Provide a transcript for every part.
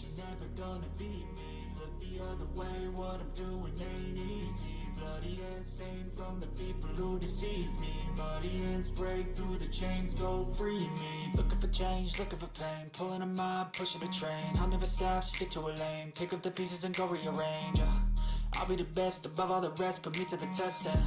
You're never gonna beat me. Look the other way, what I'm doing ain't easy. Bloody hands stained from the people who deceive me. Muddy hands break through the chains, go free me. Looking for change, looking for pain. Pulling a mob, pushing a train. I'll never stop, stick to a lane. Pick up the pieces and go rearrange. I'll be the best above all the rest, put me to the test and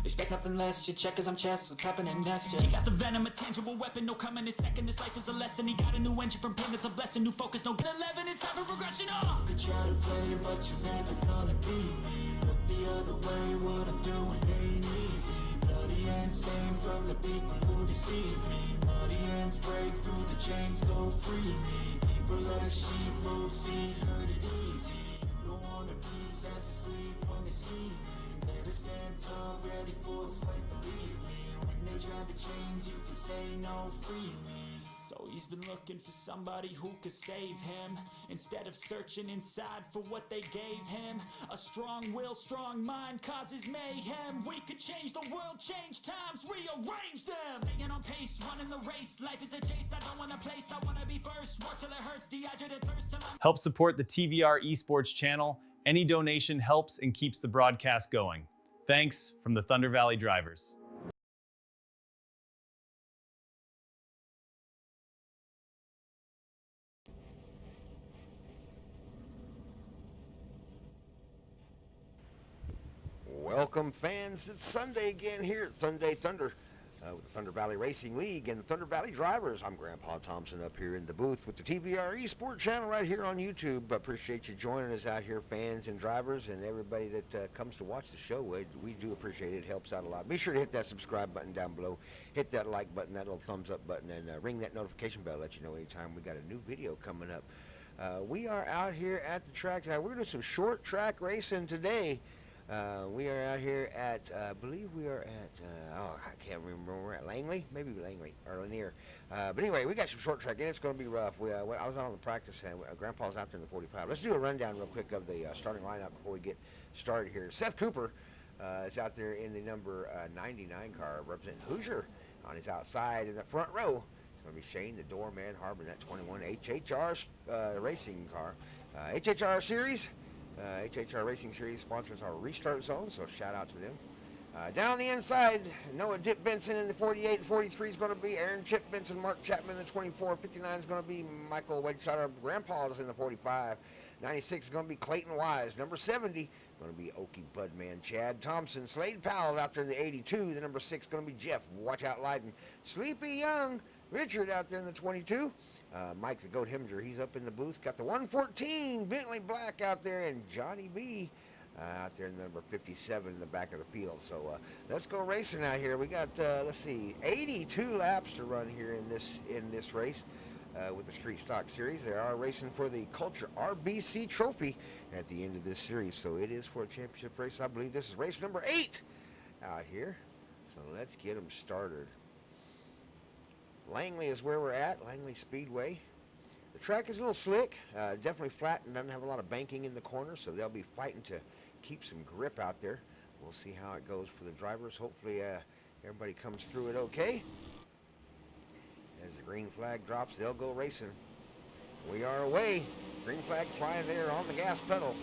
expect nothing less. Your check as I'm chess, what's happening next? Yeah. He got the venom, a tangible weapon, no coming in second. This life is a lesson. He got a new engine from pain, that's a blessing. New focus, no get 11. It's time for progression. You could try to play, but you're never gonna beat me. Look the other way, what I'm doing ain't easy. Bloody hands stained from the people who deceive me. Muddy hands break through the chains, go free me. People like sheep, move feet, hurt it easy. You don't wanna be fast asleep when they're scheming. Better stand tall, ready for a fight, believe me. When they try the chains, you can say no, free me. So he's been looking for somebody who could save him, instead of searching inside for what they gave him. A strong will, strong mind causes mayhem. We could change the world, change times, rearrange them. Staying on pace, running the race. Life is a chase, I don't want a place. I want to be first, work till it hurts, dehydrated thirst till I'm... Help support the TVR-Esports channel. Any donation helps and keeps the broadcast going. Thanks from the Thunder Valley Drivers. Welcome, fans. It's Sunday again here at Sunday Thunder with the Thunder Valley Racing League and the Thunder Valley Drivers. I'm Grandpa Thompson up here in the booth with the TVR-Esports channel right here on YouTube. I appreciate you joining us out here, fans and drivers, and everybody that comes to watch the show. We do appreciate it. It helps out a lot. Be sure to hit that subscribe button down below. Hit that like button, that little thumbs up button, and ring that notification bell to let you know anytime we got a new video coming up. We are out here at the track. We're going to do some short track racing today. We are out here at, I believe we are at, I can't remember where we're at, Langley? Maybe Langley, or Lanier. But anyway, we got some short track, and it's going to be rough. I was out on the practice, and Grandpa's out there in the 45. Let's do a rundown real quick of the starting lineup before we get started here. Seth Cooper is out there in the number 99 car, representing Hoosier on his outside in the front row. It's going to be Shane, the doorman, harboring that 21 HHR racing car. HHR Series. HHR Racing Series sponsors our Restart Zone, so shout out to them. Down the inside, Noah Dip Benson in the 48. The 43 is going to be Aaron Chip Benson, Mark Chapman in the 24. 59 is going to be Michael Wedgeshotter. Grandpa's in the 45. 96 is going to be Clayton Wise. Number 70 going to be Okie Budman Chad Thompson. Slade Powell out there in the 82. The number 6 going to be Jeff Watch Out Leiden. Sleepy Young Richard out there in the 22. Mike the Goat Heminger, he's up in the booth. Got the 114 Bentley Black out there, and Johnny B out there in the number 57 in the back of the field. So let's go racing out here. We got let's see, 82 laps to run here in this race with the Street Stock Series. They are racing for the Culture RBC Trophy at the end of this series. So it is for a championship race. I believe this is race number 8 out here. So let's get them started. Langley is where we're at, Langley Speedway. The track is a little slick, definitely flat and doesn't have a lot of banking in the corner, so they'll be fighting to keep some grip out there. We'll see how it goes for the drivers. Hopefully everybody comes through it okay. As the green flag drops, they'll go racing. We are away. Green flag flying there on the gas pedal.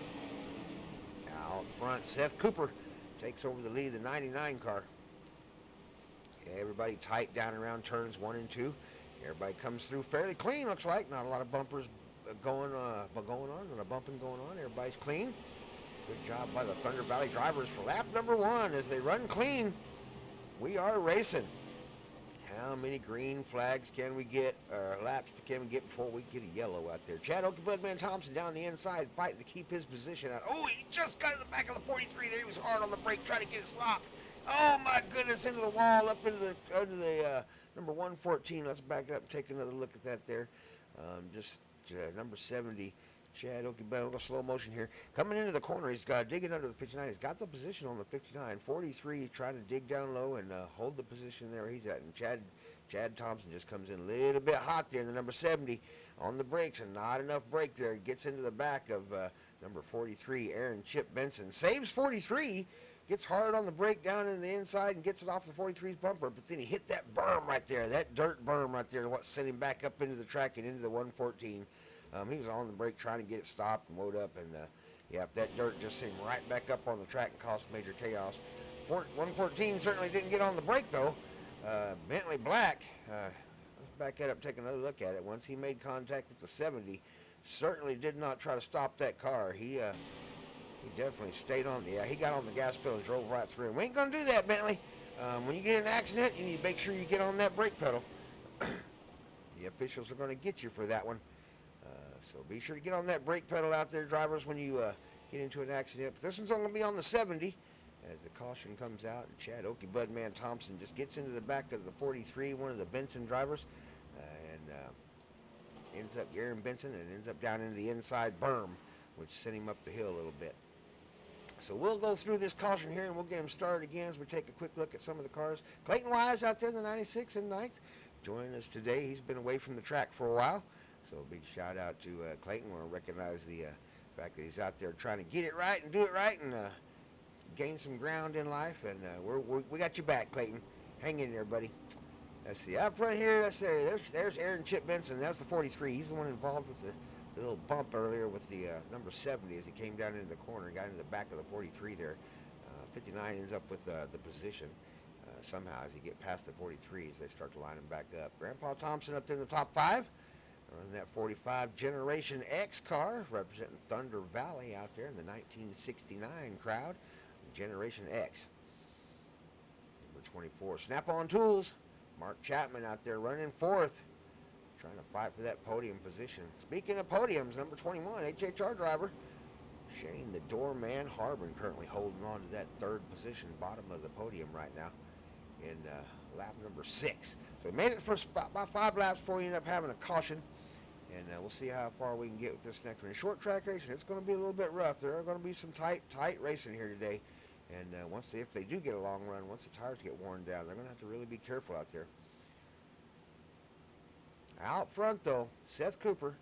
Out front, Seth Cooper takes over the lead, the 99 car. Everybody tight down around turns 1 and 2. Everybody comes through fairly clean, looks like. Not a lot of bumpers going on, not a bumping going on. Everybody's clean. Good job by the Thunder Valley Drivers for lap number 1 as they run clean. We are racing. How many green flags can we get, or laps can we get before we get a yellow out there? Chad Okie Budman Thompson down the inside fighting to keep his position out. Oh, he just got in the back of the 43 there. He was hard on the brake trying to get his lock. Oh my goodness, into the wall, up into the number 114. Let's back up and take another look at that there. Number 70, Chad Okie, a little slow motion here. Coming into the corner, he's got digging under the 59. He's got the position on the 59. 43, he's trying to dig down low and hold the position there he's at. And Chad Thompson just comes in a little bit hot there in the number 70 on the brakes, and not enough brake there. He gets into the back of number 43, Aaron Chip Benson. Saves 43. Gets hard on the brake down in the inside and gets it off the 43's bumper, but then he hit that berm right there, that dirt berm right there, what sent him back up into the track and into the 114. He was on the brake trying to get it stopped and wound up, and that dirt just seemed right back up on the track and caused major chaos. 114 certainly didn't get on the brake though. Bentley Black, let's back that up, take another look at it. Once he made contact with the 70, certainly did not try to stop that car. He definitely stayed on he got on the gas pedal and drove right through him. We ain't gonna do that, Bentley. When you get in an accident, you need to make sure you get on that brake pedal. The officials are going to get you for that one. So be sure to get on that brake pedal out there, drivers, when you get into an accident. But this one's only going to be on the 70 as the caution comes out. And Chad Okie Budman Thompson just gets into the back of the 43, one of the Benson drivers, and ends up Aaron Benson and ends up down into the inside berm, which sent him up the hill a little bit. So we'll go through this caution here and we'll get him started again as we take a quick look at some of the cars. Clayton Wise out there in the 96 and Knights joining us today. He's been away from the track for a while. So a big shout out to Clayton. We want to recognize the fact that he's out there trying to get it right and do it right and gain some ground in life. And we got you back, Clayton. Hang in there, buddy. Let's see. Out front here, there's Aaron Chip Benson. That's the 43. He's the one involved with the little bump earlier with the number 70 as he came down into the corner, got into the back of the 43 there. 59 ends up with the position somehow as he get past the 43s. They start to line him back up. Grandpa Thompson up there in the top 5. Running that 45 Generation X car, representing Thunder Valley out there in the 1969 crowd. Generation X. Number 24, Snap-on Tools. Mark Chapman out there running 4th. Trying to fight for that podium position. Speaking of podiums, number 21, HHR driver Shane the Doorman Harbin currently holding on to that 3rd position, bottom of the podium right now in lap number 6. So we made it for about 5 laps before we end up having a caution. And we'll see how far we can get with this next one. In short track racing, it's going to be a little bit rough. There are going to be some tight racing here today. And if they do get a long run, once the tires get worn down, they're going to have to really be careful out there. Out front, though, Seth Cooper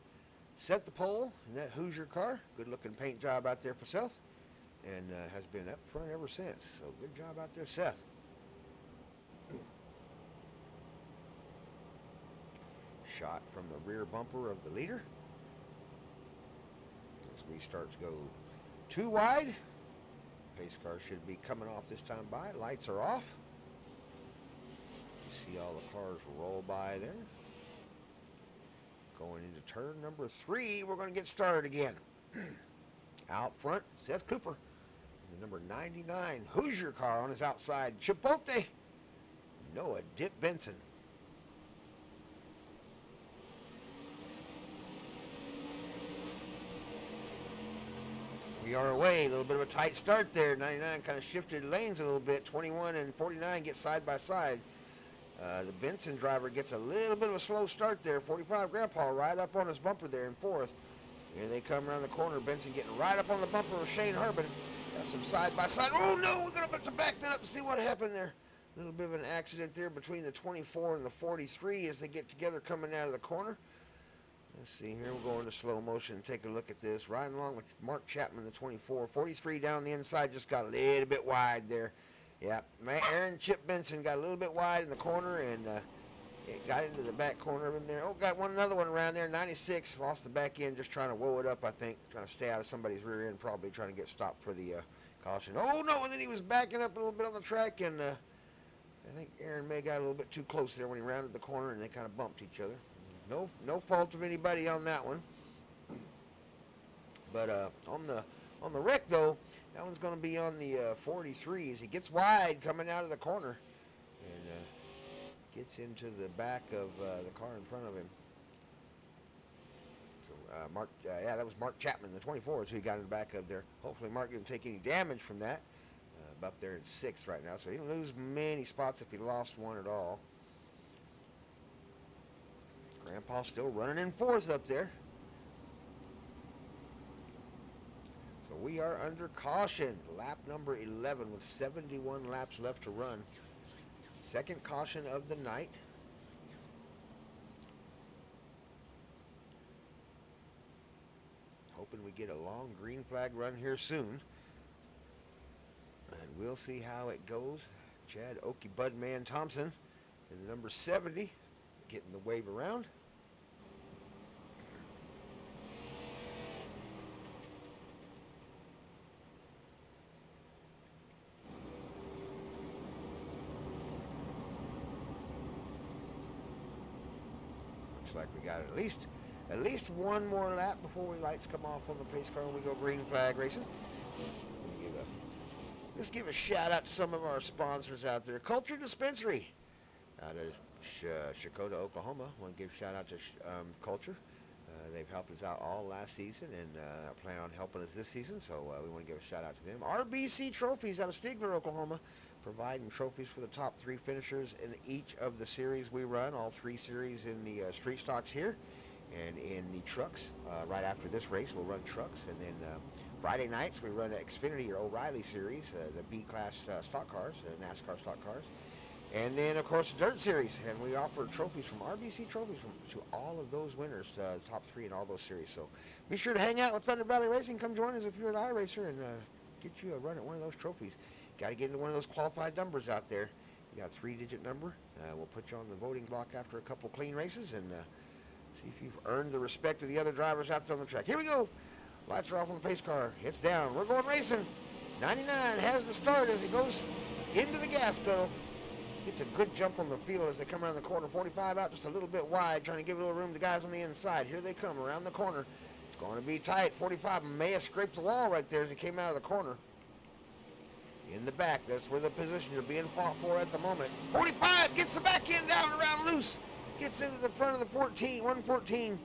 set the pole in that Hoosier car. Good-looking paint job out there for Seth, and has been up front ever since. So good job out there, Seth. Shot from the rear bumper of the leader. As restarts go too wide. Pace car should be coming off this time by. Lights are off. You see all the cars roll by there. Going into turn number 3, we're going to get started again. Out front, Seth Cooper. And the number 99 Hoosier car on his outside, Chipotle. Noah Dip Benson. We are away. A little bit of a tight start there. 99 kind of shifted lanes a little bit. 21 and 49 get side by side. The Benson driver gets a little bit of a slow start there. 45 Grandpa right up on his bumper there in 4th. Here they come around the corner. Benson getting right up on the bumper of Shane Harbin. Got some side by side. Oh no, we're going to have to back that up and see what happened there. A little bit of an accident there between the 24 and the 43 as they get together coming out of the corner. Let's see here. We'll go into slow motion and take a look at this. Riding along with Mark Chapman, the 24. 43 down the inside just got a little bit wide there. Yeah, Aaron Chip Benson got a little bit wide in the corner and it got into the back corner of him there. Oh, got another one around there. 96 lost the back end, just trying to woe it up, I think. Trying to stay out of somebody's rear end, probably trying to get stopped for the caution. Oh, no, and then he was backing up a little bit on the track, and I think Aaron may got a little bit too close there when he rounded the corner, and they kind of bumped each other. No fault of anybody on that one. But on the wreck, though, that one's going to be on the 43 as he gets wide coming out of the corner and gets into the back of the car in front of him. So that was Mark Chapman, the 24, is who he got in the back of there. Hopefully Mark didn't take any damage from that. Up there in 6th right now, so he didn't lose many spots if he lost one at all. Grandpa still running in 4th up there. So we are under caution. Lap number 11 with 71 laps left to run. 2nd caution of the night. Hoping we get a long green flag run here soon. And we'll see how it goes. Chad Okie Budman Thompson in the number 70. Getting the wave around. like we got at least one more lap before we lights come off on the pace car and we go green flag racing. Let's give a shout out to some of our sponsors out there. Culture Dispensary out of Shakota, Oklahoma. I want to give a shout out to Culture. They've helped us out all last season and plan on helping us this season, so we want to give a shout out to them. RBC Trophies out of Stigler, Oklahoma, providing trophies for the top 3 finishers in each of the series we run, all 3 series in the street stocks here and in the trucks. Right after this race, we'll run trucks, and then Friday nights we run Xfinity or O'Reilly series, the B-class stock cars, NASCAR stock cars. And then, of course, the Dirt Series, and we offer trophies from RBC Trophies to all of those winners, the top 3 in all those series. So be sure to hang out with Thunder Valley Racing. Come join us if you're an iRacer and get you a run at one of those trophies. Got to get into one of those qualified numbers out there. You got a 3-digit number. We'll put you on the voting block after a couple clean races and see if you've earned the respect of the other drivers out there on the track. Here we go. Lights are off on the pace car. It's down. We're going racing. 99 has the start as he goes into the gas pedal. Gets a good jump on the field as they come around the corner. 45 out just a little bit wide, trying to give a little room to the guys on the inside. Here they come around the corner. It's going to be tight. 45 may have scraped the wall right there as he came out of the corner. In the back, that's where the positions are being fought for at the moment. 45 gets the back end down around loose. Gets into the front of the 114.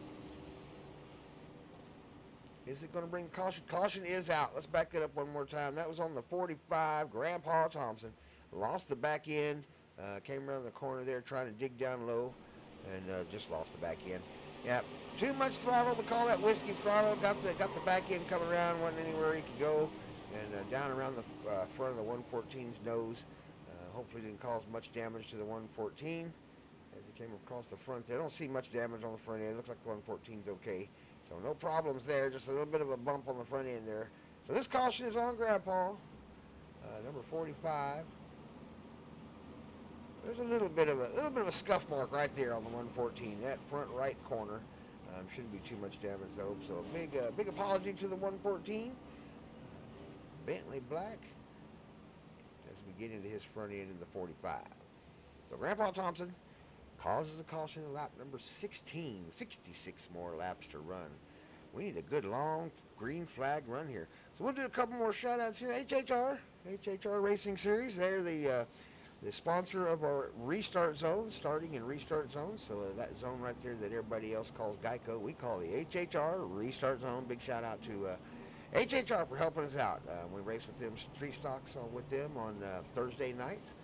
Is it going to bring caution? Caution is out. Let's back that up one more time. That was on the 45, Grandpa Thompson. Lost the back end. Came around the corner there trying to dig down low and just lost the back end. Yeah, too much throttle. We call that whiskey throttle. Got the back end coming around, wasn't anywhere he could go. And down around the front of the 114's nose. Hopefully didn't cause much damage to the 114 as he came across the front. They don't see much damage on the front end. Looks like the 114's okay. So no problems there. Just a little bit of a bump on the front end there. So this caution is on Grandpa. Number 45. There's a little bit of a scuff mark right there on the 114, that front right corner. Shouldn't be too much damage though. So a big apology to the 114. Bentley Black as we get into his front end in the 45. So Grandpa Thompson causes a caution in lap number 16. 66 more laps to run. We need a good long green flag run here. So we'll do a couple more shout outs here. HHR Racing Series. They're the sponsor of our restart zone, starting and restart zone. So that zone right there that everybody else calls Geico, we call the HHR restart zone. Big shout out to HHR for helping us out. We raced with them, street stocks with them on Thursday nights,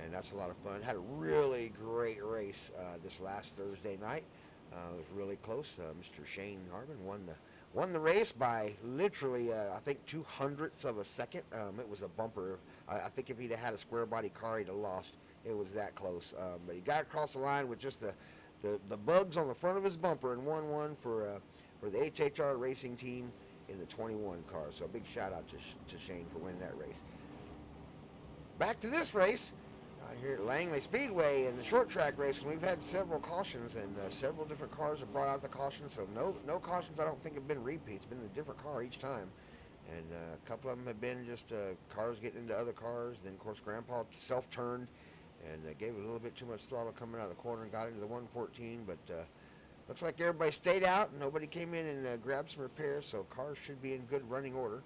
and that's a lot of fun. Had a really great race this last Thursday night. It was really close. Mr. Shane Harmon won the race by literally, I think, 200ths of a second. It was a bumper. I think if he'd had a square body car, he'd have lost. It was that close. But he got across the line with just the bugs on the front of his bumper and won one for the HHR racing team in the 21 car. So a big shout out to Shane for winning that race. Back to this race. Out here at Langley Speedway in the short track race, we've had several cautions and several different cars have brought out the cautions. So no cautions I don't think have been repeats. It's been a different car each time. And a couple of them have been just cars getting into other cars. Then, of course, Grandpa self-turned and gave it a little bit too much throttle coming out of the corner and got into the 114. But looks like everybody stayed out. Nobody came in and grabbed some repairs, so cars should be in good running order.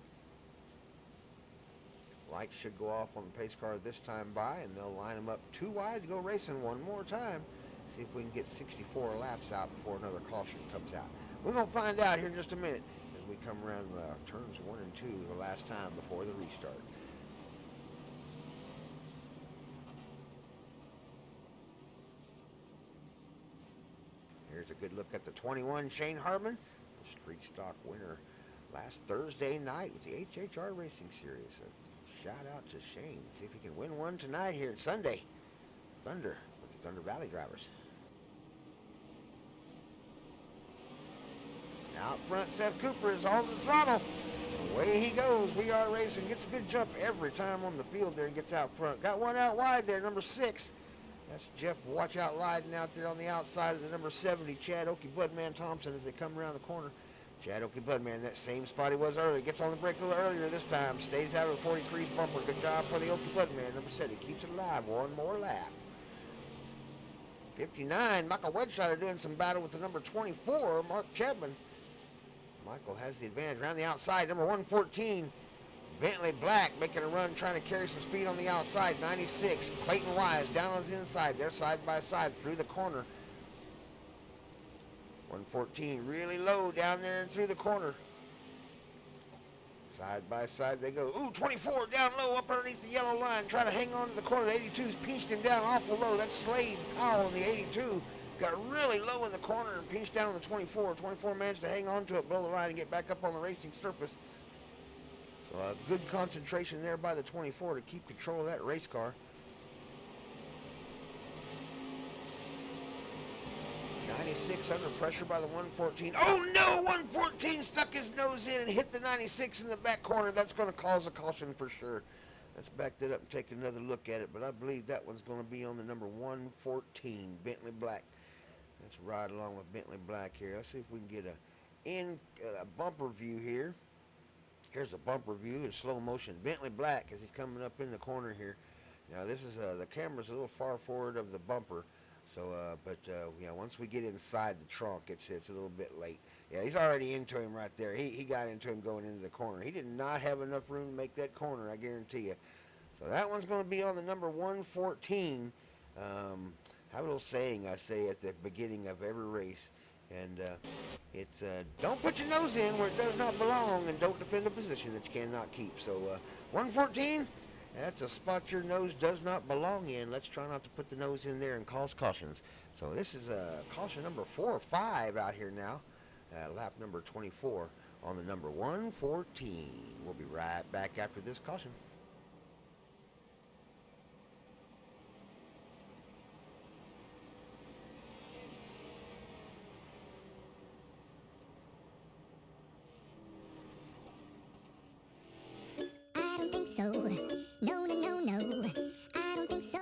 Lights should go off on the pace car this time by, and they'll line them up too wide to go racing one more time. See if we can get 64 laps out before another caution comes out. We're going to find out here in just a minute as we come around the turns 1 and 2 the last time before the restart. Here's a good look at the 21 Shane Harmon, the street stock winner last Thursday night with the HHR Racing Series. So shout out to Shane. See if he can win one tonight here at Sunday. Thunder with the Thunder Valley drivers. Out front, Seth Cooper is on the throttle. Away he goes. We Are Racing gets a good jump every time on the field there and gets out front. Got one out wide there, number 6. That's Jeff Watch Out Lyden out there on the outside of the number 70, Chad Okie Budman Thompson as they come around the corner. Chad Okie Budman, that same spot he was earlier. Gets on the brake a little earlier this time. Stays out of the 43's bumper. Good job for the Okie Budman. Number 7, he keeps it alive. One more lap. 59, Michael Wedshire doing some battle with the number 24, Mark Chapman. Michael has the advantage around the outside. Number 114, Bentley Black making a run, trying to carry some speed on the outside. 96, Clayton Wise down on his inside. They're side by side through the corner. 114 really low down there and through the corner. Side by side they go. Ooh, 24 down low up underneath the yellow line, trying to hang on to the corner. The 82's pinched him down awful low. That's Slade Powell in the 82. Got really low in the corner and pinched down on the 24. 24 managed to hang on to it below the line and get back up on the racing surface. So a good concentration there by the 24 to keep control of that race car. 96 under pressure by the 114. Oh no, 114 stuck his nose in and hit the 96 in the back corner. That's going to cause a caution for sure. Let's back that up and take another look at it, but I believe that one's going to be on the number 114, Bentley Black. Let's ride along with Bentley Black here. Let's see if we can get a bumper view here. Here's a bumper view in slow motion. Bentley Black as he's coming up in the corner here. Now this is the camera's a little far forward of the bumper. So, yeah, once we get inside the trunk, it's a little bit late. Yeah, he's already into him right there. He got into him going into the corner. He did not have enough room to make that corner, I guarantee you. So that one's going to be on the number 114. Have a little saying I say at the beginning of every race, and it's don't put your nose in where it does not belong, and don't defend a position that you cannot keep. So 114. That's a spot your nose does not belong in. Let's try not to put the nose in there and cause cautions. So this is caution number 4 or 5 out here now. Lap number 24 on the number 114. We'll be right back after this caution. I don't think so. No, no, no, no. I don't think so.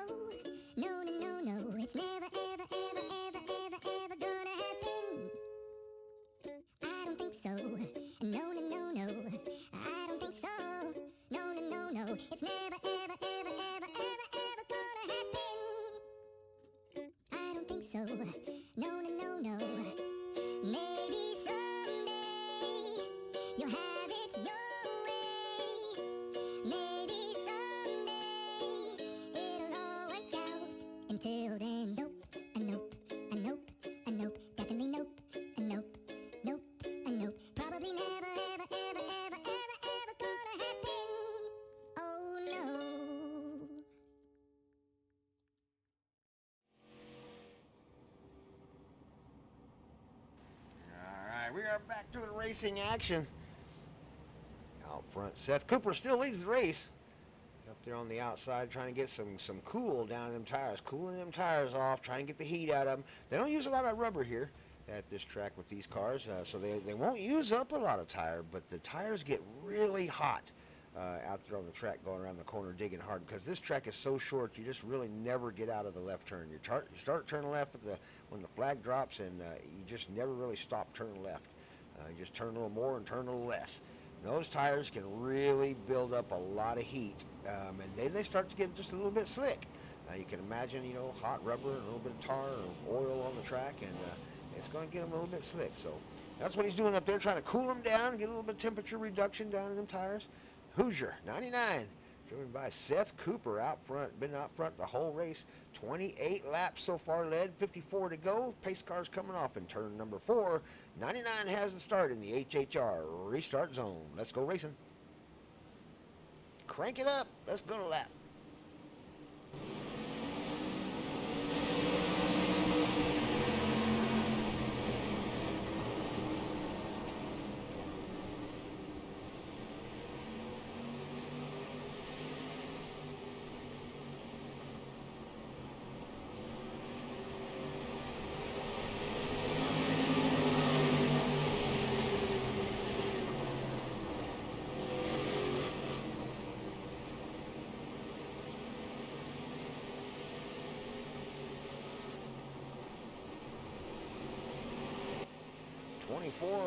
No, no, no, no. It's never, ever, ever, ever, ever, ever gonna happen. I don't think so. No, no, no, no. I don't think so. No, no, no, no. It's never, ever, ever, ever, ever, ever gonna happen. I don't think so. No, no, no, no. Maybe someday you'll have it your way. Maybe someday it'll all work out. Until then, nope, a nope, a nope, a nope, definitely nope, a nope, nope, a nope. Probably never, ever, ever, ever, ever, ever gonna happen. Oh no. All right, we are back to the racing action. Out front, Seth Cooper still leads the race. Up there on the outside, trying to get some cool down in them tires, cooling them tires off, trying to get the heat out of them. They don't use a lot of rubber here at this track with these cars, so they won't use up a lot of tire, but the tires get really hot out there on the track going around the corner digging hard, because this track is so short you just really never get out of the left turn. You start turning left when the flag drops, and you just never really stop turning left. You just turn a little more and turn a little less. And those tires can really build up a lot of heat, and then they start to get just a little bit slick. You can imagine, hot rubber and a little bit of tar or oil on the track, and it's going to get them a little bit slick. So that's what he's doing up there, trying to cool them down, get a little bit of temperature reduction down in them tires. Hoosier, 99, driven by Seth Cooper out front, been out front the whole race. 28 laps so far led, 54 to go. Pace car's coming off in turn number 4. 99 has the start in the HHR restart zone. Let's go racing. Crank it up. Let's go to lap.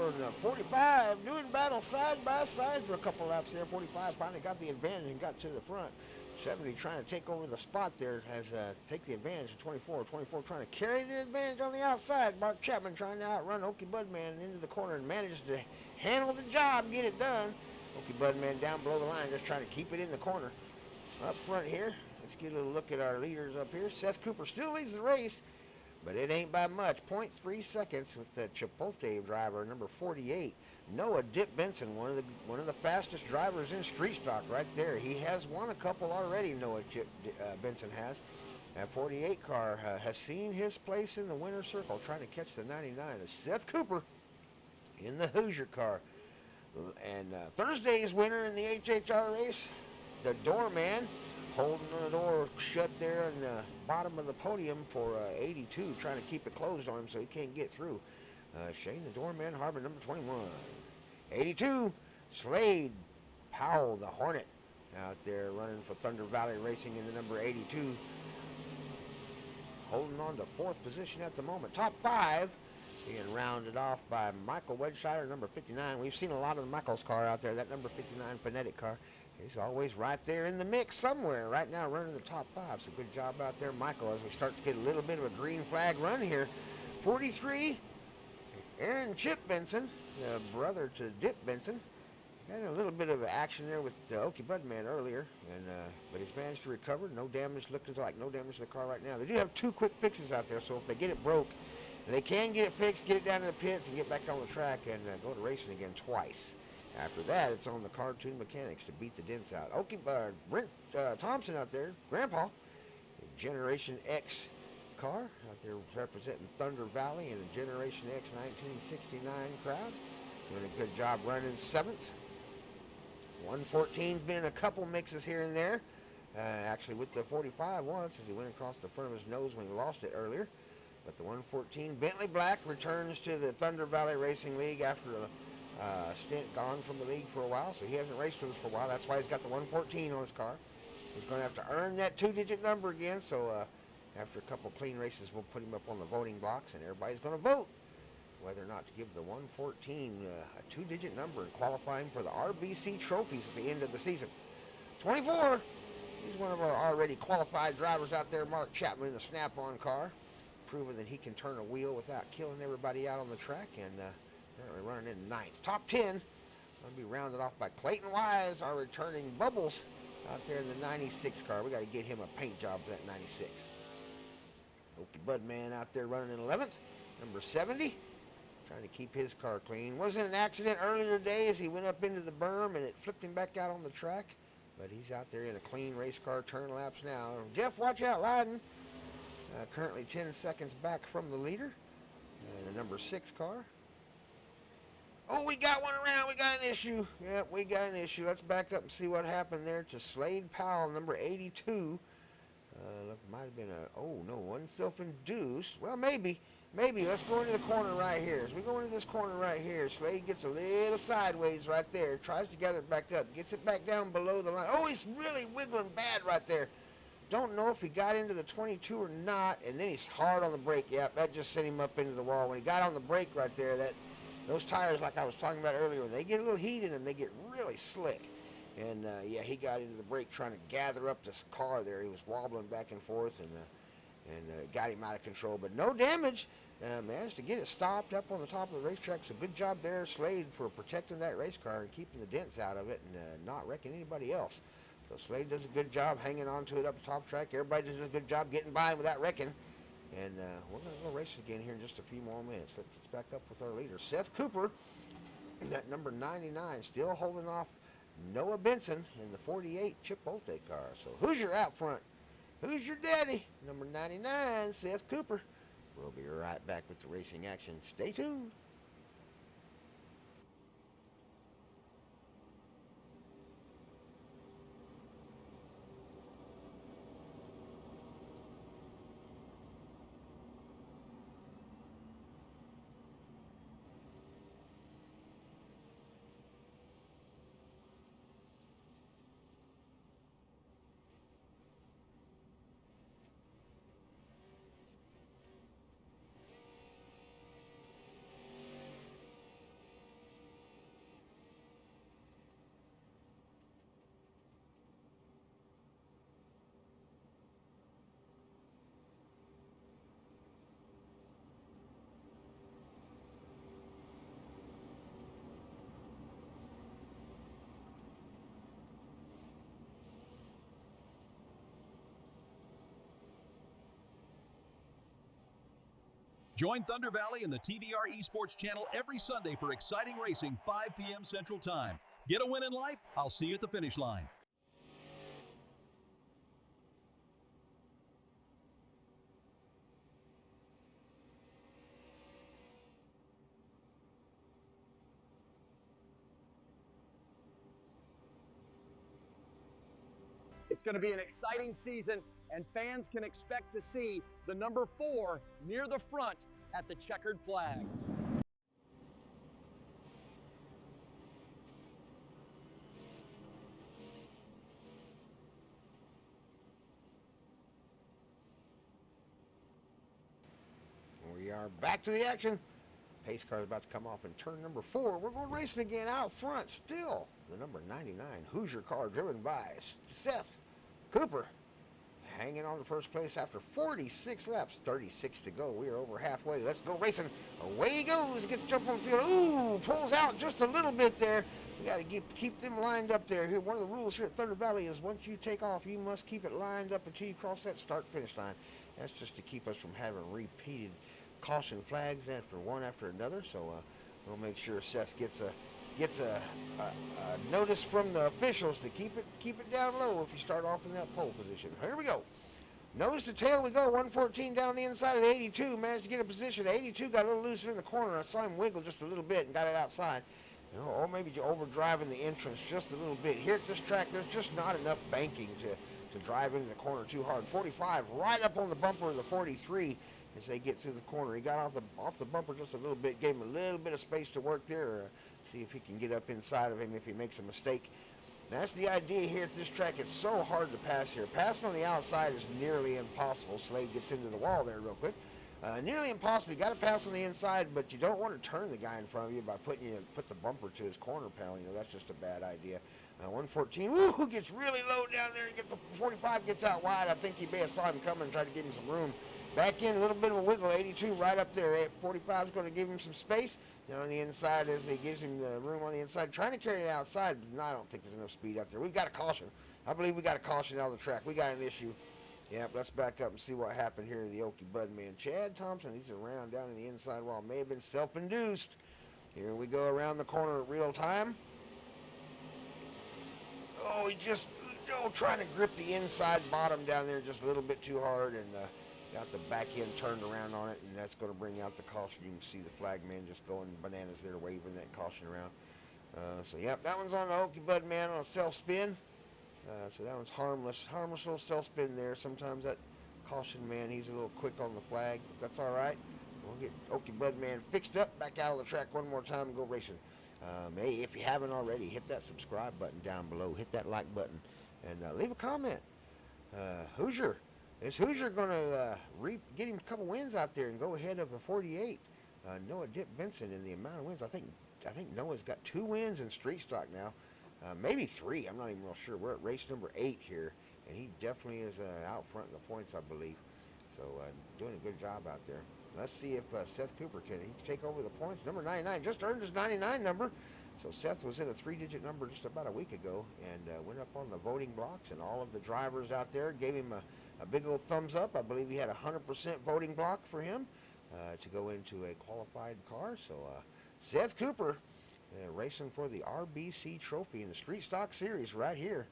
And 45 doing battle side by side for a couple laps there. 45 finally got the advantage and got to the front. 70 trying to take over the spot there, has take the advantage of 24. 24 trying to carry the advantage on the outside. Mark Chapman trying to outrun Okie Budman into the corner and manages to handle the job, get it done. Okie Budman down below the line, just trying to keep it in the corner. Up front here, let's get a little look at our leaders up here. Seth Cooper still leads the race, but it ain't by much. 0.3 seconds with the Chipotle driver, number 48. Noah Dip Benson, one of the fastest drivers in street stock right there. He has won a couple already, Noah Benson has. That 48 car has seen his place in the winner's circle, trying to catch the 99. It's Seth Cooper in the Hoosier car. And Thursday's winner in the HHR race, the doorman, holding the door shut there in the bottom of the podium for 82, trying to keep it closed on him so he can't get through. Shane the doorman, Harbor number 21. 82, Slade Powell, the Hornet, out there running for Thunder Valley Racing in the number 82. Holding on to fourth position at the moment. Top five being rounded off by Michael Wedscheider, number 59. We've seen a lot of the Michael's car out there, that number 59 Phonetic car. He's always right there in the mix somewhere. Right now running the top five. So good job out there, Michael, as we start to get a little bit of a green flag run here. 43, Aaron Chip Benson, the brother to Dip Benson. Had a little bit of action there with Okie Budman earlier, but he's managed to recover. No damage, looks like no damage to the car right now. They do have two quick fixes out there, so if they get it broke, they can get it fixed, get it down to the pits, and get back on the track and go to racing again twice. After that, it's on the cartoon mechanics to beat the dents out. Brent Thompson out there, Grandpa, Generation X car out there representing Thunder Valley and the Generation X 1969 crowd. Doing a good job running seventh. 114's been in a couple mixes here and there. Actually with the 45 once as he went across the front of his nose when he lost it earlier. But the 114 Bentley Black returns to the Thunder Valley Racing League after a stint gone from the league for a while. So he hasn't raced with us for a while. That's why he's got the 114 on his car. He's going to have to earn that two-digit number again. So after a couple clean races, we'll put him up on the voting blocks, and everybody's going to vote whether or not to give the 114 a two-digit number and qualify him for the RBC trophies at the end of the season. 24, he's one of our already qualified drivers out there, Mark Chapman in the Snap-on car, proving that he can turn a wheel without killing everybody out on the track, and currently running in ninth. Top 10 going to be rounded off by Clayton Wise, our returning Bubbles, out there in the 96 car. We got to get him a paint job for that 96. Okie Budman out there running in 11th, number 70. Trying to keep his car clean. Wasn't an accident earlier today as he went up into the berm and it flipped him back out on the track. But he's out there in a clean race car, turn laps now. Jeff, watch out, riding. Currently 10 seconds back from the leader. The number 6 car. Oh, we got one around. We got an issue. Yep, we got an issue. Let's back up and see what happened there to Slade Powell, number 82. Might have been one self-induced. Well, maybe. Let's go into the corner right here. As we go into this corner right here, Slade gets a little sideways right there. Tries to gather it back up. Gets it back down below the line. Oh, he's really wiggling bad right there. Don't know if he got into the 22 or not. And then he's hard on the brake. Yep, that just sent him up into the wall. When he got on the brake right there, those tires, like I was talking about earlier, when they get a little heat in them, they get really slick. And, he got into the brake trying to gather up this car there. He was wobbling back and forth and got him out of control. But no damage. Managed to get it stopped up on the top of the racetrack. So good job there, Slade, for protecting that race car and keeping the dents out of it and not wrecking anybody else. So Slade does a good job hanging on to it up the top track. Everybody does a good job getting by without wrecking. And we're going to go race again here in just a few more minutes. Let's get back up with our leader, Seth Cooper. That number 99 still holding off Noah Benson in the 48 Chipotle car. So who's your out front? Who's your daddy? Number 99, Seth Cooper. We'll be right back with the racing action. Stay tuned. Join Thunder Valley and the TVR-Esports channel every Sunday for exciting racing, 5 p.m. Central Time. Get a win in life? I'll see you at the finish line. It's going to be an exciting season, and fans can expect to see the number 4 near the front at the checkered flag. We are back to the action. Pace car is about to come off in turn number 4. We're going racing again out front still. The number 99 Hoosier car driven by Seth Cooper. Hanging on to first place after 46 laps, 36 to go. We are over halfway. Let's go racing. Away he goes. Gets jump on the field. Ooh, pulls out just a little bit there. We got to keep them lined up there. Here, one of the rules here at Thunder Valley is once you take off, you must keep it lined up until you cross that start-finish line. That's just to keep us from having repeated caution flags after another. So we'll make sure Seth gets a notice from the officials to keep it down low if you start off in that pole position. Here we go. Nose to tail we go. 114 down the inside of the 82. Managed to get a position. 82 got a little looser in the corner. I saw him wiggle just a little bit and got it outside. Or maybe overdriving the entrance just a little bit. Here at this track, there's just not enough banking to drive into the corner too hard. 45 right up on the bumper of the 43 as they get through the corner. He got off the bumper just a little bit, gave him a little bit of space to work there. See if he can get up inside of him if he makes a mistake. That's the idea here at this track. It's so hard to pass here. Passing on the outside is nearly impossible. Slade gets into the wall there real quick. Nearly impossible. You got to pass on the inside, but you don't want to turn the guy in front of you by put the bumper to his corner panel. That's just a bad idea. 114, woo, gets really low down there. Gets the 45 gets out wide. I think he may have saw him coming and tried to give him some room. Back in, a little bit of a wiggle. 82 right up there. 45 is going to give him some space. On the inside, as they gives him the room on the inside, trying to carry it outside. But I don't think there's enough speed out there. We've got a caution. I believe we got a caution out of the track. We got an issue. Yep, let's back up and see what happened here to the Okie Bud man. Chad Thompson, he's around down in the inside wall. May have been self-induced. Here we go around the corner at real time. Oh, he just trying to grip the inside bottom down there just a little bit too hard, and got the back end turned around on it, and that's going to bring out the caution. You can see the flag man just going bananas there, waving that caution around. So, yep, that one's on the Okie Bud man on a self-spin. So that one's harmless little self-spin there. Sometimes that caution man, he's a little quick on the flag, but that's all right. We'll get Okie Bud man fixed up, back out of the track one more time and go racing. Hey, if you haven't already, hit that subscribe button down below. Hit that like button and leave a comment. Hoosier. Is Hoosier going to get him a couple wins out there and go ahead of the 48? Noah Dip Benson in the amount of wins. I think Noah's got 2 wins in street stock now. Maybe 3. I'm not even real sure. We're at race number 8 here, and he definitely is out front in the points, I believe. So doing a good job out there. Let's see if Seth Cooper can take over the points. Number 99 just earned his 99 number. So Seth was in a 3-digit number just about a week ago and went up on the voting blocks, and all of the drivers out there gave him a big old thumbs up. I believe he had a 100% voting block for him to go into a qualified car. So Seth Cooper racing for the RBC Trophy in the Street Stock Series right here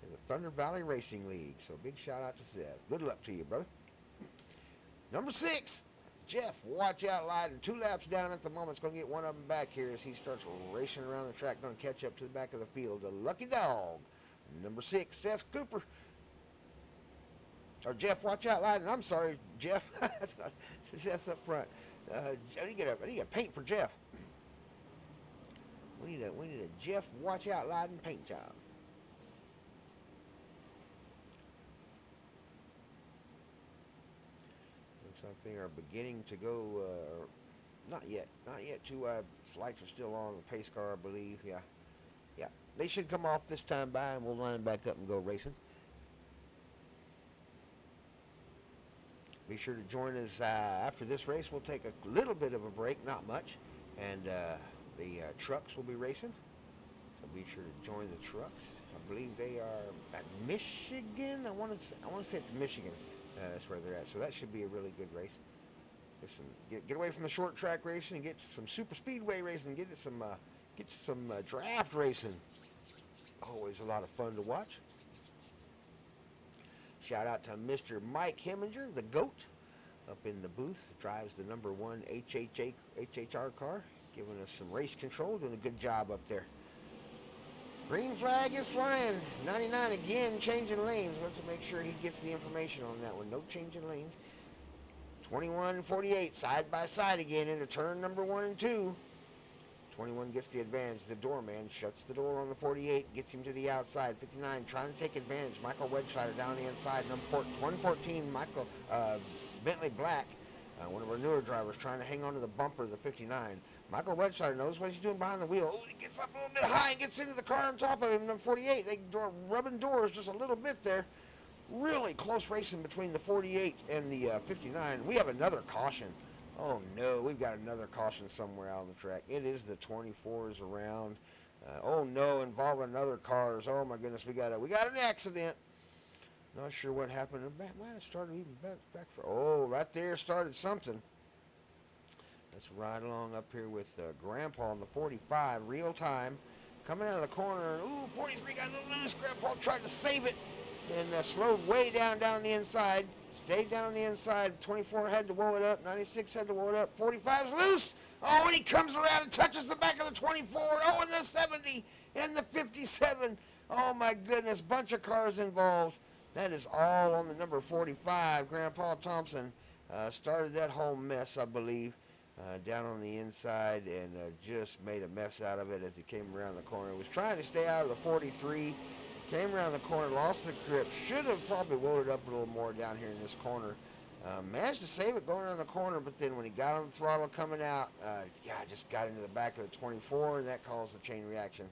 in the Thunder Valley Racing League. So big shout out to Seth. Good luck to you, brother. Number 6. Jeff, watch out, Lyden. 2 laps down at the moment. It's going to get one of them back here as he starts racing around the track, going to catch up to the back of the field. The lucky dog. Number 6, Seth Cooper. Or Jeff, watch out, Lyden. I'm sorry, Jeff. That's up front. I need to get a paint for Jeff. We need a Jeff, watch out, Lyden paint job. Looks like they are beginning to go, not yet. Two lights are still on the pace car, I believe. Yeah. They should come off this time by, and we'll line back up and go racing. Be sure to join us after this race. We'll take a little bit of a break, not much, and the trucks will be racing. So be sure to join the trucks. I believe they are at Michigan. I want to say it's Michigan. That's where they're at. So that should be a really good race. Get away from the short track racing and get some super speedway racing. Get some draft racing. Always a lot of fun to watch. Shout out to Mr. Mike Heminger, the GOAT, up in the booth. Drives the number 1 HHR car, giving us some race control, doing a good job up there. Green flag is flying. 99 again, changing lanes. Want to make sure he gets the information on that one. No changing lanes. 21 and 48 side by side again into turn number 1 and 2. 21 gets the advantage. The doorman shuts the door on the 48, gets him to the outside. 59 trying to take advantage. Michael Wedscheider down the inside. Number 114, Michael Bentley Black, one of our newer drivers, trying to hang on to the bumper of the 59. Michael Wedscheider knows what he's doing behind the wheel. Oh, he gets up a little bit high and gets into the car on top of him. Number 48, they rubbing doors just a little bit there. Really close racing between the 48 and the 59. We have another caution. Oh no, we've got another caution somewhere out on the track. It is the 24s around. Oh no, involving other cars. Oh my goodness, we got an accident. Not sure what happened. It might have started even back for. Oh, right there started something. Let's ride along up here with Grandpa on the 45, real time, coming out of the corner. Ooh, 43 got a little loose. Grandpa tried to save it and slowed way down the inside. Stayed down on the inside. 24 had to woe it up. 96 had to woe it up. 45's loose. Oh, and he comes around and touches the back of the 24. Oh, and the 70 and the 57. Oh, my goodness. Bunch of cars involved. That is all on the number 45. Grandpa Thompson started that whole mess, I believe, down on the inside and just made a mess out of it as he came around the corner. Was trying to stay out of the 43. Came around the corner, lost the grip. Should have probably loaded up a little more down here in this corner. Managed to save it going around the corner, but then when he got on the throttle coming out, just got into the back of the 24, and that caused the chain reaction.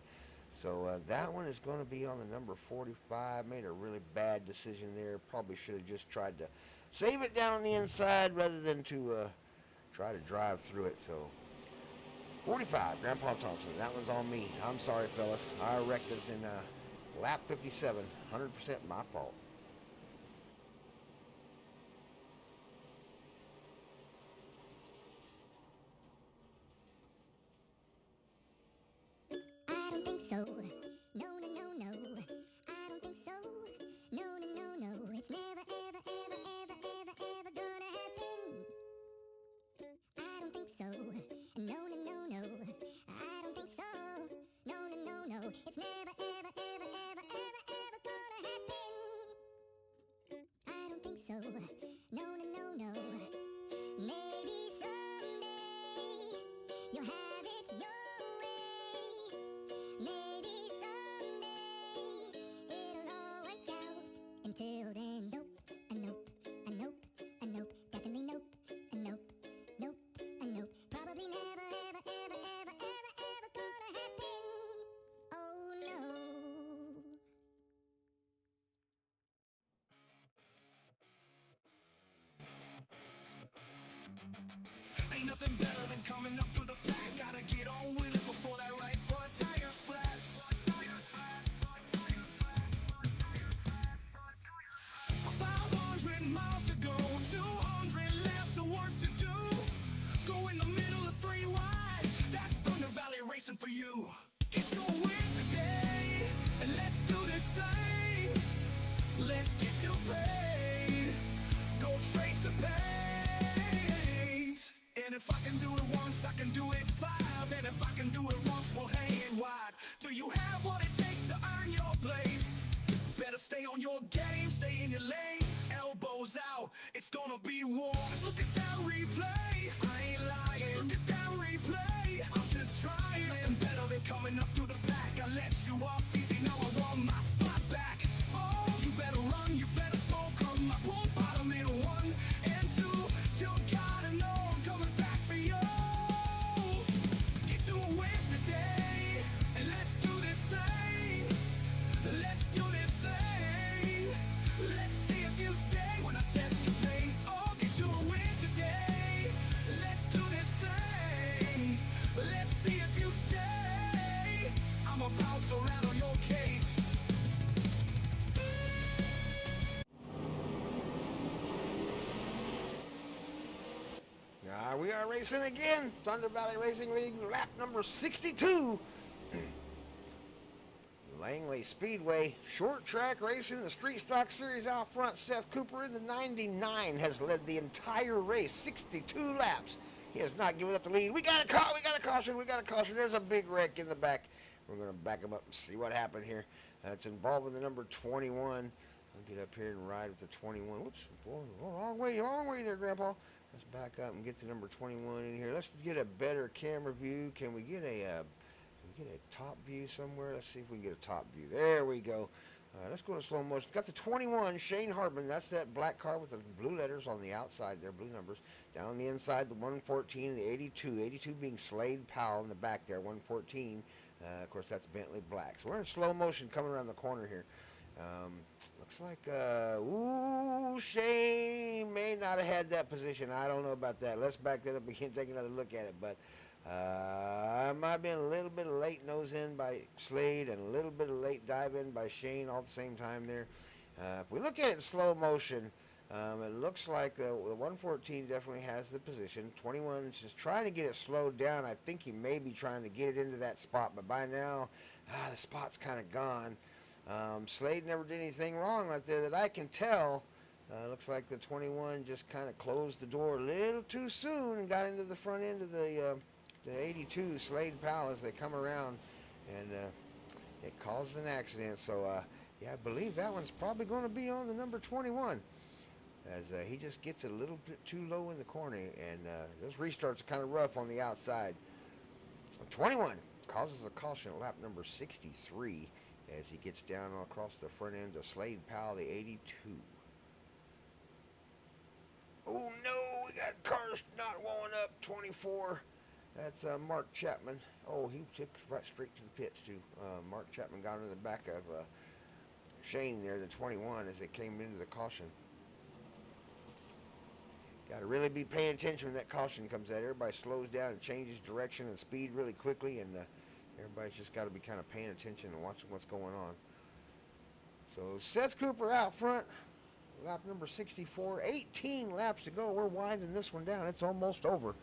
So that one is going to be on the number 45. Made a really bad decision there. Probably should have just tried to save it down on the inside rather than to try to drive through it. So 45, Grandpa Thompson. That one's on me. I'm sorry, fellas. I wrecked us in lap 57, 100% my fault. I don't think so. No, no, no, no. I don't think so. No, no, no, no. It's never, ever, ever, ever, ever, ever gonna happen. I don't think so. No, no, no, no. I don't think so. No, no, no, no. It's never, ever, ever, ever, ever, ever gonna happen. I don't think so. No, no, no, no. Maybe someday you'll have it your way. Maybe someday it'll all work out. Until then, nope, a nope, a nope, a nope, definitely nope, a nope, nope, a nope. Probably never, ever, ever, ever, ever, ever gonna happen. Oh no. Ain't nothing better than coming up to the pack. Gotta get on with it before that right foot tire flat. 500 miles to go, 200 laps of work to do. Go in the middle of 3 wide. That's Thunder Valley Racing for you. Get your win today, and let's do this thing. Let's get you paid. Go trade some paint. And if I can do it once, I can do it 5. And if I can do it once, we'll hang it wide. Do you have what it takes to earn your place? Better stay on your game, stay in your lane. Elbows out, it's gonna be war. Just look at that replay, I ain't lying. Just look at that replay, I'm just trying. Nothing better than coming up through the back. I let you off easy, now I want my spot back. Oh, you better run, you better smoke 'em. I won't bottom in 1 and 2. You gotta know I'm coming back for you. Get to a win today, and let's do this thing. Let's do this thing. Let's see if you stay when I test your paint. Oh, get to a win today. Let's do this thing. Let's see if you stay. I'm about to rattle your We are racing again. Thunder Valley Racing League, lap number 62. Langley Speedway, short track racing, the Street Stock Series out front. Seth Cooper in the 99 has led the entire race, 62 laps. He has not given up the lead. We got a caution. There's a big wreck in the back. We're going to back him up and see what happened here. It's involving the number 21. I'll get up here and ride with the 21. Whoops, wrong way there, Grandpa. Let's back up and get the number 21 in here. Let's get a better camera view. Can we get a top view somewhere? Let's see if we can get a top view. There we go. Let's go to slow motion. Got the 21, Shane Hardman. That's that black car with the blue letters on the outside there, blue numbers. Down the inside, the 114 and the 82. 82 being Slade Powell in the back there, 114. Of course, that's Bentley Black. So we're in slow motion coming around the corner here. Looks like, Shane may not have had that position. I don't know about that. Let's back that up again, take another look at it. But I might have been a little bit of late nose in by Slade and a little bit of late dive in by Shane all at the same time there. If we look at it in slow motion, it looks like the 114 definitely has the position. 21 is just trying to get it slowed down. I think he may be trying to get it into that spot, but by now, the spot's kind of gone. Slade never did anything wrong right there that I can tell. Looks like the 21 just kind of closed the door a little too soon and got into the front end of the 82, Slade Powell, as they come around, and it caused an accident. So, yeah, I believe that one's probably going to be on the number 21, as he just gets a little bit too low in the corner, and those restarts are kind of rough on the outside. So 21 causes a caution at lap number 63 as he gets down across the front end of Slade Powell, the 82. Oh no, we got cars not wowing up. 24. That's Mark Chapman. Oh, he took right straight to the pits too. Mark Chapman got into the back of Shane there, the 21, as it came into the caution. Got to really be paying attention when that caution comes out. Everybody slows down and changes direction and speed really quickly, and everybody's just got to be kind of paying attention and watching what's going on. So Seth Cooper out front, lap number 64. 18 laps to go. We're winding this one down. It's almost over.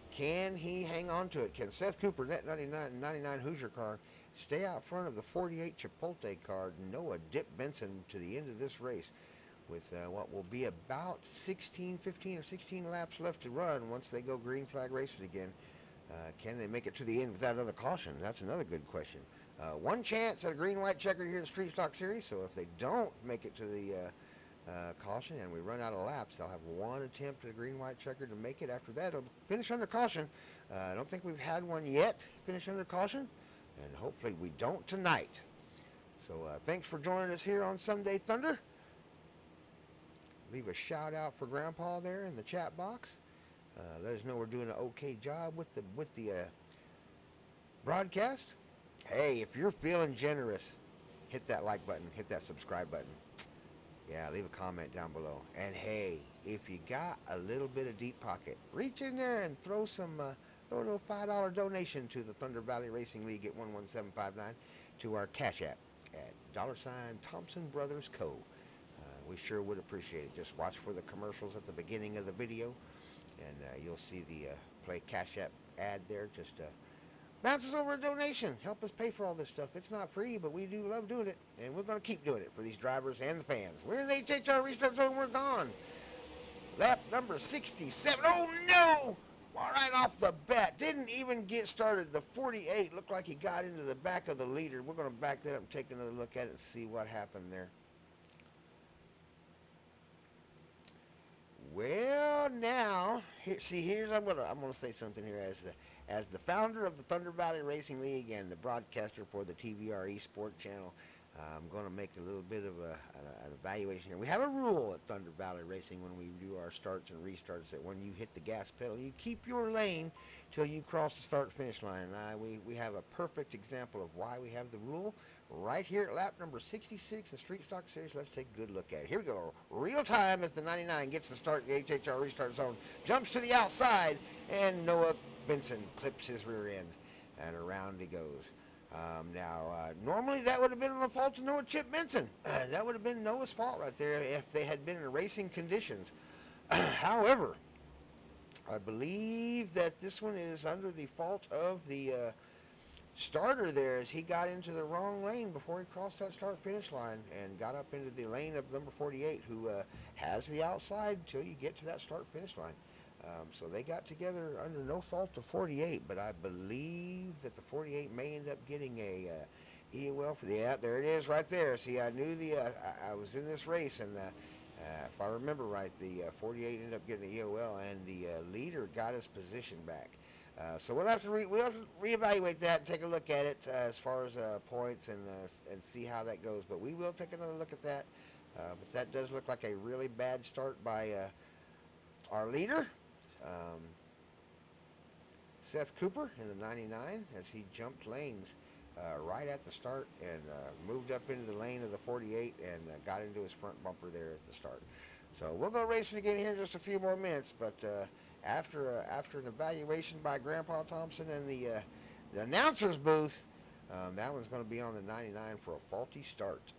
Can he hang on to it? Can Seth Cooper, that 99 Hoosier car, stay out front of the 48 Chipotle car, Noah Dip Benson, to the end of this race with what will be about 15 or 16 laps left to run once they go green flag races again? Can they make it to the end without another caution? That's another good question. One chance at a green-white checker here in the Street Stock Series, so if they don't make it to the caution and we run out of laps, they'll have one attempt at a green-white checker to make it. After that, it'll finish under caution. I don't think we've had one yet finish under caution, and hopefully we don't tonight. So thanks for joining us here on Sunday Thunder. Leave a shout out for Grandpa there in the chat box. Let us know we're doing an okay job with the broadcast. Hey, if you're feeling generous, hit that like button, hit that subscribe button. Yeah, leave a comment down below. And hey, if you got a little bit of deep pocket, reach in there and throw a little $5 donation to the Thunder Valley Racing League at 11759 to our Cash App at $Thompson Brothers Co. We sure would appreciate it. Just watch for the commercials at the beginning of the video, and you'll see the play Cash App ad there. Just bounces over a donation. Help us pay for all this stuff. It's not free, but we do love doing it, and we're going to keep doing it for these drivers and the fans. We're in the HHR restart zone. We're gone. Lap number 67. Oh, no! Right off the bat. Didn't even get started. The 48 looked like he got into the back of the leader. We're going to back that up and take another look at it and see what happened there. Well, now, here's I'm gonna say something here as the founder of the Thunder Valley Racing League and the broadcaster for the TVR-Esports channel. I'm going to make a little bit of an evaluation here. We have a rule at Thunder Valley Racing when we do our starts and restarts that when you hit the gas pedal, you keep your lane till you cross the start-finish line. We have a perfect example of why we have the rule right here at lap number 66 in Street Stock Series. Let's take a good look at it. Here we go. Real time as the 99 gets the start in the HHR restart zone. Jumps to the outside, and Noah Benson clips his rear end, and around he goes. Normally that would have been the fault of Noah Chip Benson. That would have been Noah's fault right there if they had been in racing conditions. However, I believe that this one is under the fault of the starter there, as he got into the wrong lane before he crossed that start-finish line and got up into the lane of number 48, who has the outside until you get to that start-finish line. So they got together under no fault of 48, but I believe that the 48 may end up getting a EOL for the, yeah, there it is right there. See, I knew I was in this race, and if I remember right, the 48 ended up getting an EOL, and the leader got his position back. So we'll have to reevaluate that and take a look at it as far as points and see how that goes. But we will take another look at that. But that does look like a really bad start by our leader, Seth Cooper, in the 99, as he jumped lanes right at the start and moved up into the lane of the 48 and got into his front bumper there at the start. So we'll go racing again here in just a few more minutes, but after an evaluation by Grandpa Thompson and the announcer's booth, that one's going to be on the 99 for a faulty start.